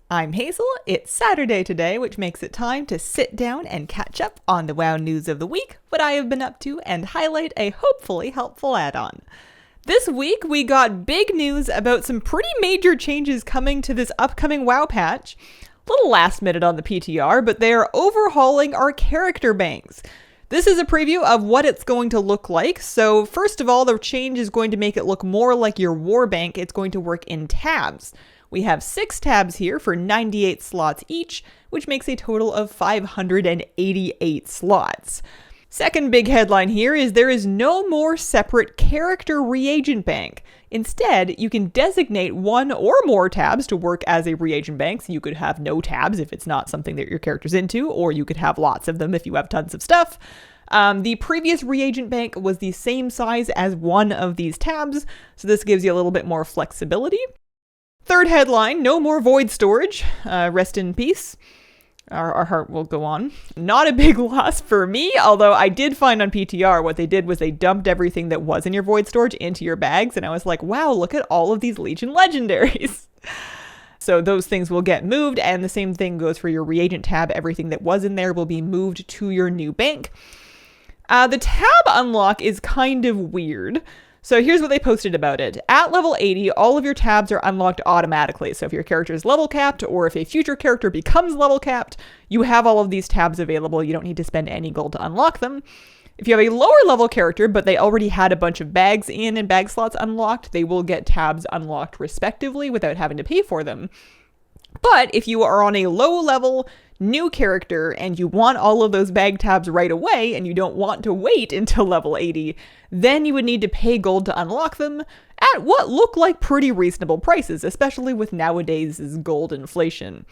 I'm Hazel. It's Saturday today, which makes it time to sit down and catch up on the WoW news of the week, what I have been up to, and highlight a hopefully helpful add-on. This week, we got big news about some pretty major changes coming to this upcoming WoW patch. A little last minute on the PTR, but they are overhauling our character banks. This is a preview of what it's going to look like. So first of all, the change is going to make it look more like your war bank. It's going to work in tabs. We have 6 tabs here for 98 slots each, which makes a total of 588 slots. Second big headline here is there is no more separate character reagent bank. Instead, you can designate one or more tabs to work as a reagent bank. So you could have no tabs if it's not something that your character's into, or you could have lots of them if you have tons of stuff. The previous reagent bank was the same size as one of these tabs, so this gives you a little bit more flexibility. Third headline, no more void storage. Rest in peace. Our heart will go on. Not a big loss for me, although I did find on PTR what they did was they dumped everything that was in your void storage into your bags, and I was like, wow, look at all of these Legion legendaries. So those things will get moved, and the same thing goes for your reagent tab. Everything that was in there will be moved to your new bank. The tab unlock is kind of weird. So here's what they posted about it. At level 80, all of your tabs are unlocked automatically. So if your character is level capped, or if a future character becomes level capped, you have all of these tabs available. You don't need to spend any gold to unlock them. If you have a lower level character, but they already had a bunch of bags in and bag slots unlocked, they will get tabs unlocked respectively without having to pay for them. But if you are on a low level new character and you want all of those bag tabs right away and you don't want to wait until level 80, then you would need to pay gold to unlock them at what look like pretty reasonable prices, especially with nowadays' gold inflation.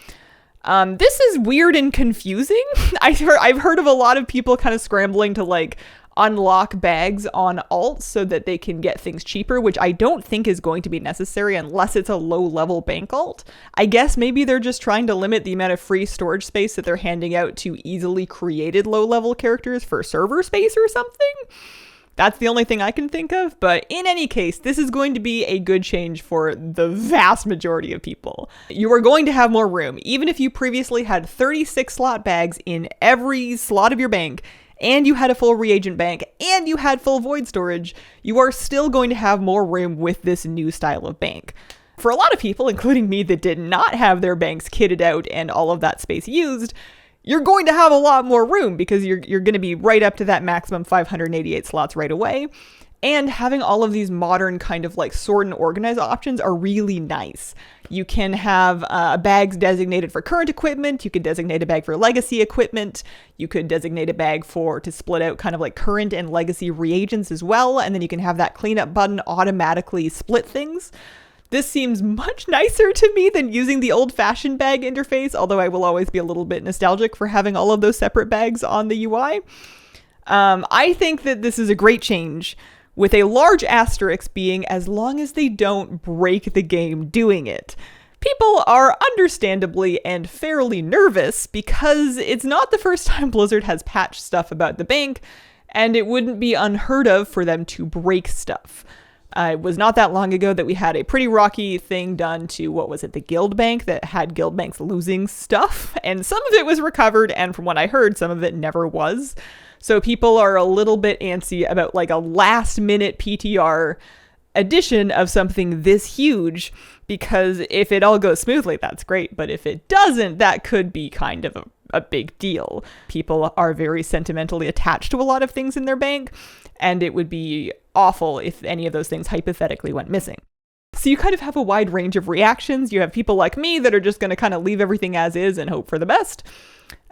This is weird and confusing. I've heard of a lot of people kind of scrambling to unlock bags on alts so that they can get things cheaper, which I don't think is going to be necessary unless it's a low-level bank alt. I guess maybe they're just trying to limit the amount of free storage space that they're handing out to easily created low-level characters for server space or something. That's the only thing I can think of, but in any case, this is going to be a good change for the vast majority of people. You are going to have more room. Even if you previously had 36 slot bags in every slot of your bank, and you had a full reagent bank, and you had full void storage, you are still going to have more room with this new style of bank. For a lot of people, including me, that did not have their banks kitted out and all of that space used, you're going to have a lot more room because you're going to be right up to that maximum 588 slots right away. And having all of these modern kind of sort and organize options are really nice. You can have bags designated for current equipment. You could designate a bag for legacy equipment. You could designate a bag to split out kind of current and legacy reagents as well. And then you can have that cleanup button automatically split things. This seems much nicer to me than using the old-fashioned bag interface, although I will always be a little bit nostalgic for having all of those separate bags on the UI. I think that this is a great change, with a large asterisk being as long as they don't break the game doing it. People are understandably and fairly nervous because it's not the first time Blizzard has patched stuff about the bank, and it wouldn't be unheard of for them to break stuff. It was not that long ago that we had a pretty rocky thing done to, the guild bank that had guild banks losing stuff, and some of it was recovered, and from what I heard, some of it never was. So people are a little bit antsy about a last minute PTR addition of something this huge, because if it all goes smoothly, that's great. But if it doesn't, that could be kind of a big deal. People are very sentimentally attached to a lot of things in their bank, and it would be awful if any of those things hypothetically went missing. So you kind of have a wide range of reactions. You have people like me that are just going to kind of leave everything as is and hope for the best.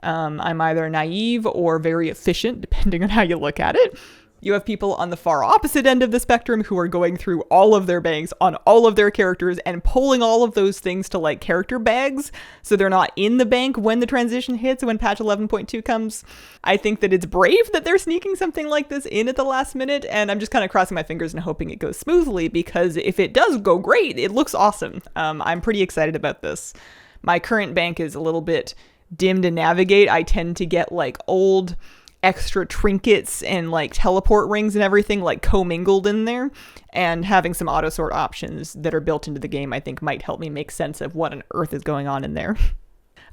I'm either naive or very efficient, depending on how you look at it. You have people on the far opposite end of the spectrum who are going through all of their banks on all of their characters and pulling all of those things to character bags, so they're not in the bank when the transition hits, when patch 11.2 comes. I think that it's brave that they're sneaking something like this in at the last minute, and I'm just kind of crossing my fingers and hoping it goes smoothly, because if it does go great, it looks awesome. I'm pretty excited about this. My current bank is a little bit dim to navigate. I tend to get old extra trinkets and like teleport rings and everything like commingled in there. And having some auto sort options that are built into the game, I think might help me make sense of what on earth is going on in there.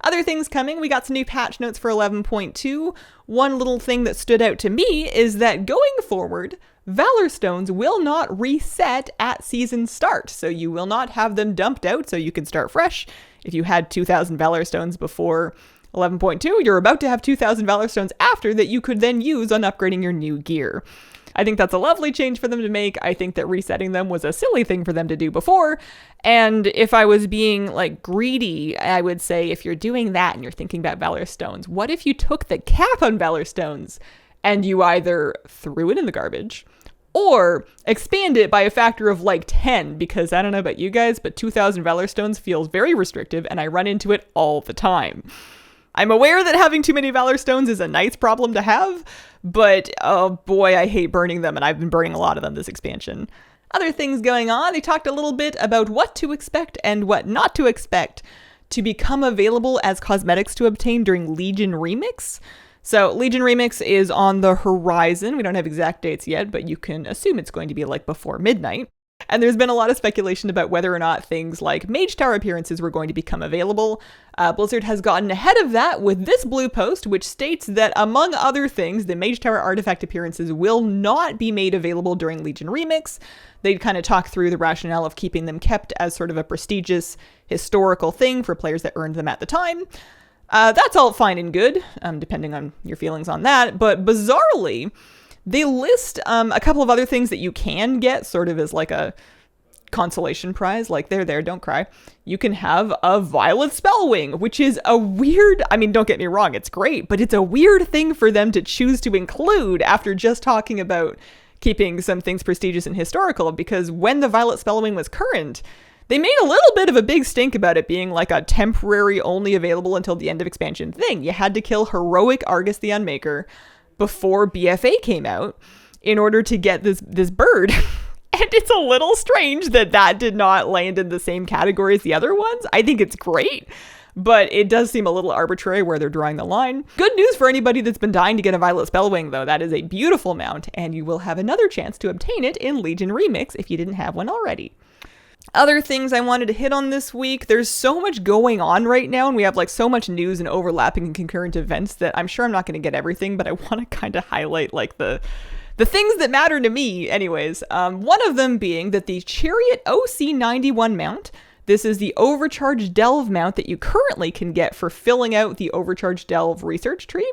Other things coming, we got some new patch notes for 11.2. One little thing that stood out to me is that going forward, Valorstones will not reset at season start. So you will not have them dumped out so you can start fresh. If you had 2,000 Valorstones before 11.2, you're about to have 2,000 Valorstones after that you could then use on upgrading your new gear. I think that's a lovely change for them to make. I think that resetting them was a silly thing for them to do before. And if I was being like greedy, I would say if you're doing that and you're thinking about Valorstones, what if you took the cap on Valorstones and you either threw it in the garbage or expand it by a factor of like 10? Because I don't know about you guys, but 2,000 Valorstones feels very restrictive and I run into it all the time. I'm aware that having too many Valorstones is a nice problem to have, but oh boy, I hate burning them, and I've been burning a lot of them this expansion. Other things going on, they talked a little bit about what to expect and what not to expect to become available as cosmetics to obtain during Legion Remix. So Legion Remix is on the horizon. We don't have exact dates yet, but you can assume it's going to be like before midnight. And there's been a lot of speculation about whether or not things like Mage Tower appearances were going to become available. Blizzard has gotten ahead of that with this blue post, which states that, among other things, the Mage Tower artifact appearances will not be made available during Legion Remix. They'd kind of talk through the rationale of keeping them kept as sort of a prestigious historical thing for players that earned them at the time. That's all fine and good, depending on your feelings on that. But bizarrely, they list a couple of other things that you can get sort of as like a consolation prize. Like, there, don't cry. You can have a Violet Spellwing, which is a weird, I mean, don't get me wrong, it's great, but it's a weird thing for them to choose to include after just talking about keeping some things prestigious and historical, because when the Violet Spellwing was current, they made a little bit of a big stink about it being like a temporary, only available until the end of expansion thing. You had to kill heroic Argus the Unmaker before BFA came out in order to get this bird. And it's a little strange that did not land in the same category as the other ones. I think it's great, but it does seem a little arbitrary where they're drawing the line. Good news for anybody that's been dying to get a Violet Spellwing, though. That is a beautiful mount, and you will have another chance to obtain it in Legion Remix if you didn't have one already. Other things I wanted to hit on this week, there's so much going on right now, and we have like so much news and overlapping and concurrent events that I'm sure I'm not going to get everything, but I want to kind of highlight like the things that matter to me anyways. One of them being that the Chariot OC91 mount, this is the Overcharged Delve mount that you currently can get for filling out the Overcharged Delve research tree.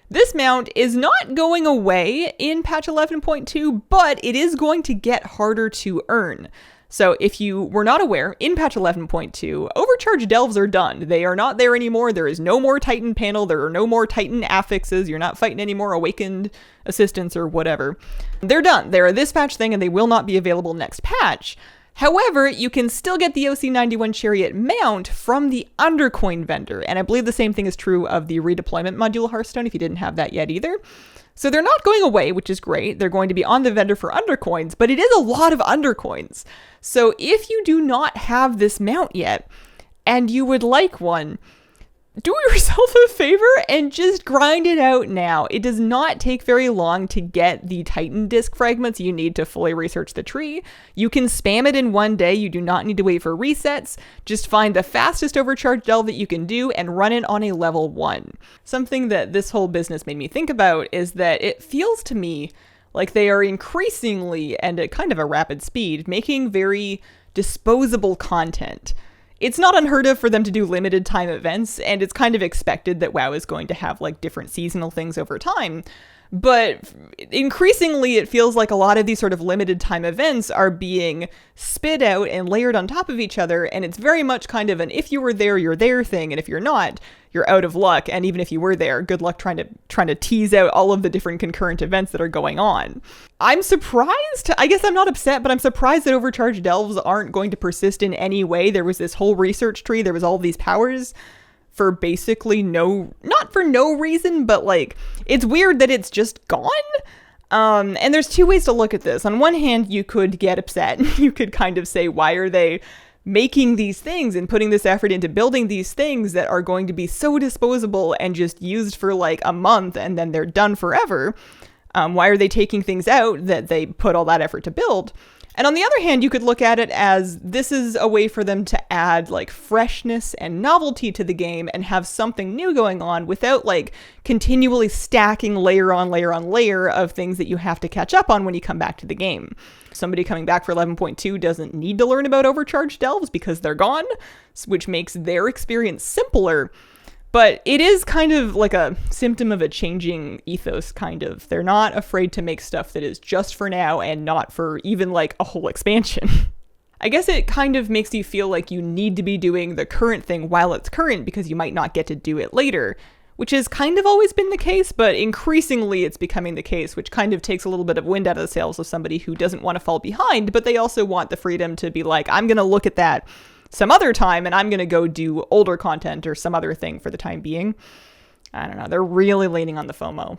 This mount is not going away in patch 11.2, but it is going to get harder to earn. So if you were not aware, in patch 11.2, Overcharged Delves are done. They are not there anymore. There is no more Titan panel. There are no more Titan affixes. You're not fighting any more Awakened Assistants or whatever. They're done. They're a this patch thing and they will not be available next patch. However, you can still get the OC91 Chariot mount from the Undercoin vendor. And I believe the same thing is true of the redeployment module Hearthstone if you didn't have that yet either. So they're not going away, which is great. They're going to be on the vendor for undercoins, but it is a lot of undercoins. So if you do not have this mount yet and you would like one, do yourself a favor and just grind it out now. It does not take very long to get the Titan disc fragments you need to fully research the tree. You can spam it in one day. You do not need to wait for resets. Just find the fastest Overcharged Delve that you can do and run it on a level 1. Something that this whole business made me think about is that it feels to me like they are increasingly, and at kind of a rapid speed, making very disposable content. It's not unheard of for them to do limited time events, and it's kind of expected that WoW is going to have like different seasonal things over time. But increasingly, it feels like a lot of these sort of limited time events are being spit out and layered on top of each other. And it's very much kind of an if you were there, you're there thing. And if you're not, you're out of luck. And even if you were there, good luck trying to tease out all of the different concurrent events that are going on. I'm surprised. I guess I'm not upset, but I'm surprised that Overcharged Delves aren't going to persist in any way. There was this whole research tree. There was all these powers for basically not for no reason, but like, it's weird that it's just gone. And there's two ways to look at this. On one hand, you could get upset. You could kind of say, why are they making these things and putting this effort into building these things that are going to be so disposable and just used for like a month and then they're done forever? Why are they taking things out that they put all that effort to build? And on the other hand, you could look at it as this is a way for them to add like freshness and novelty to the game and have something new going on without like continually stacking layer on layer on layer of things that you have to catch up on when you come back to the game. Somebody coming back for 11.2 doesn't need to learn about overcharged delves because they're gone, which makes their experience simpler. But it is kind of like a symptom of a changing ethos, kind of. They're not afraid to make stuff that is just for now and not for even like a whole expansion. I guess it kind of makes you feel like you need to be doing the current thing while it's current because you might not get to do it later, which has kind of always been the case, but increasingly it's becoming the case, which kind of takes a little bit of wind out of the sails of somebody who doesn't want to fall behind, but they also want the freedom to be like, I'm going to look at that some other time and I'm going to go do older content or some other thing for the time being. I don't know. They're really leaning on the FOMO.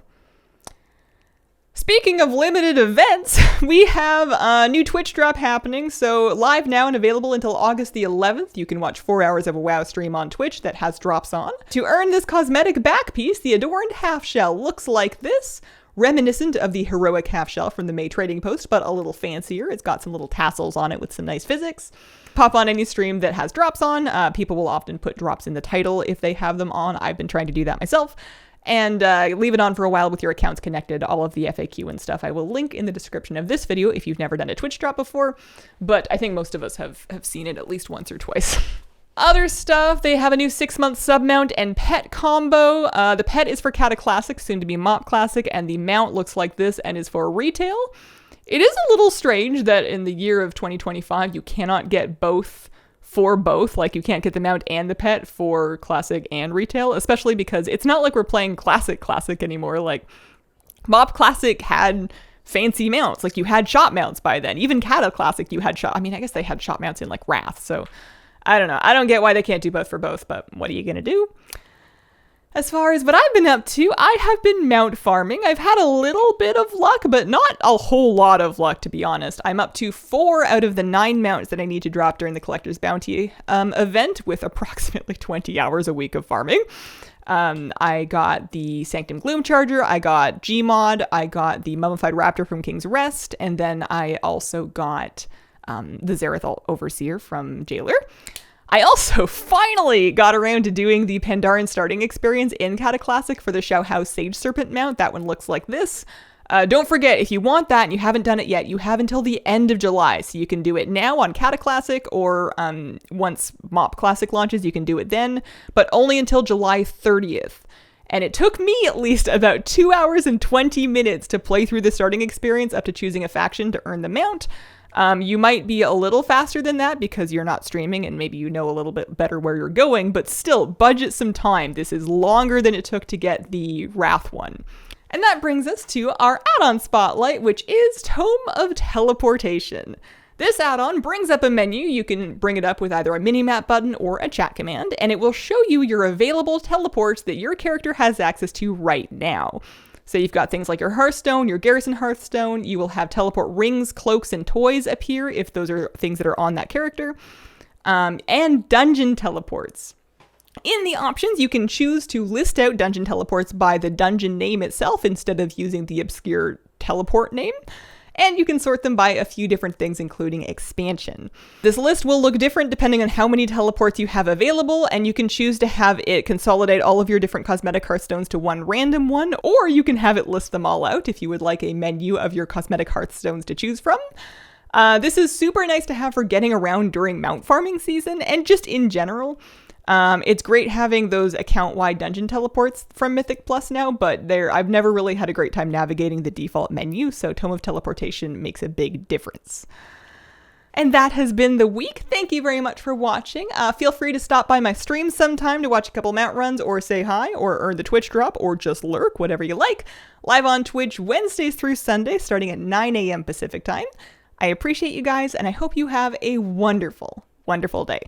Speaking of limited events, we have a new Twitch drop happening. So live now and available until August the 11th. You can watch 4 hours of a WoW stream on Twitch that has drops on. To earn this cosmetic back piece, the adorned half shell looks like this. Reminiscent of the heroic half shell from the May trading post, but a little fancier. It's got some little tassels on it with some nice physics. Pop on any stream that has drops on. People will often put drops in the title if they have them on. I've been trying to do that myself. And leave it on for a while with your accounts connected. All of the FAQ and stuff I will link in the description of this video if you've never done a Twitch drop before. But I think most of us have seen it at least once or twice. Other stuff, they have a new 6-month sub-mount and pet combo. The pet is for Cata Classic, soon to be Mop Classic, and the mount looks like this and is for retail. It is a little strange that in the year of 2025, you cannot get both for both. Like, you can't get the mount and the pet for Classic and retail, especially because it's not like we're playing Classic anymore. Like, Mop Classic had fancy mounts. Like, you had shop mounts by then. Even Cata Classic, you had shop. I mean, I guess they had shop mounts in, like, Wrath, so I don't know. I don't get why they can't do both for both, but what are you gonna do? As far as what I've been up to, I have been mount farming. I've had a little bit of luck, but not a whole lot of luck, to be honest. I'm up to 4 out of the 9 mounts that I need to drop during the Collector's Bounty event with approximately 20 hours a week of farming. I got the Sanctum Gloom Charger, I got Gmod, I got the Mummified Raptor from King's Rest, and then I also got the Zerathal Overseer from Jailer. I also finally got around to doing the Pandaren starting experience in Cata Classic for the Shao Sage Serpent mount. That one looks like this. Don't forget, if you want that and you haven't done it yet, you have until the end of July. So you can do it now on Cata Classic, or once Mop Classic launches, you can do it then, but only until July 30th. And it took me at least about 2 hours and 20 minutes to play through the starting experience up to choosing a faction to earn the mount. You might be a little faster than that because you're not streaming and maybe you know a little bit better where you're going, but still, budget some time. This is longer than it took to get the Wrath one. And that brings us to our add-on spotlight, which is Tome of Teleportation. This add-on brings up a menu. You can bring it up with either a minimap button or a chat command, and it will show you your available teleports that your character has access to right now. So you've got things like your Hearthstone, your Garrison Hearthstone. You will have teleport rings, cloaks, and toys appear if those are things that are on that character. And dungeon teleports. In the options, you can choose to list out dungeon teleports by the dungeon name itself instead of using the obscure teleport name. And you can sort them by a few different things, including expansion. This list will look different depending on how many teleports you have available, and you can choose to have it consolidate all of your different cosmetic Hearthstones to one random one, or you can have it list them all out if you would like a menu of your cosmetic Hearthstones to choose from. This is super nice to have for getting around during mount farming season, and just in general. It's great having those account-wide dungeon teleports from Mythic Plus now, but I've never really had a great time navigating the default menu, so Tome of Teleportation makes a big difference. And that has been the week. Thank you very much for watching. Feel free to stop by my stream sometime to watch a couple mount runs, or say hi, or earn the Twitch drop, or just lurk, whatever you like. Live on Twitch Wednesdays through Sundays, starting at 9 a.m. Pacific time. I appreciate you guys, and I hope you have a wonderful, wonderful day.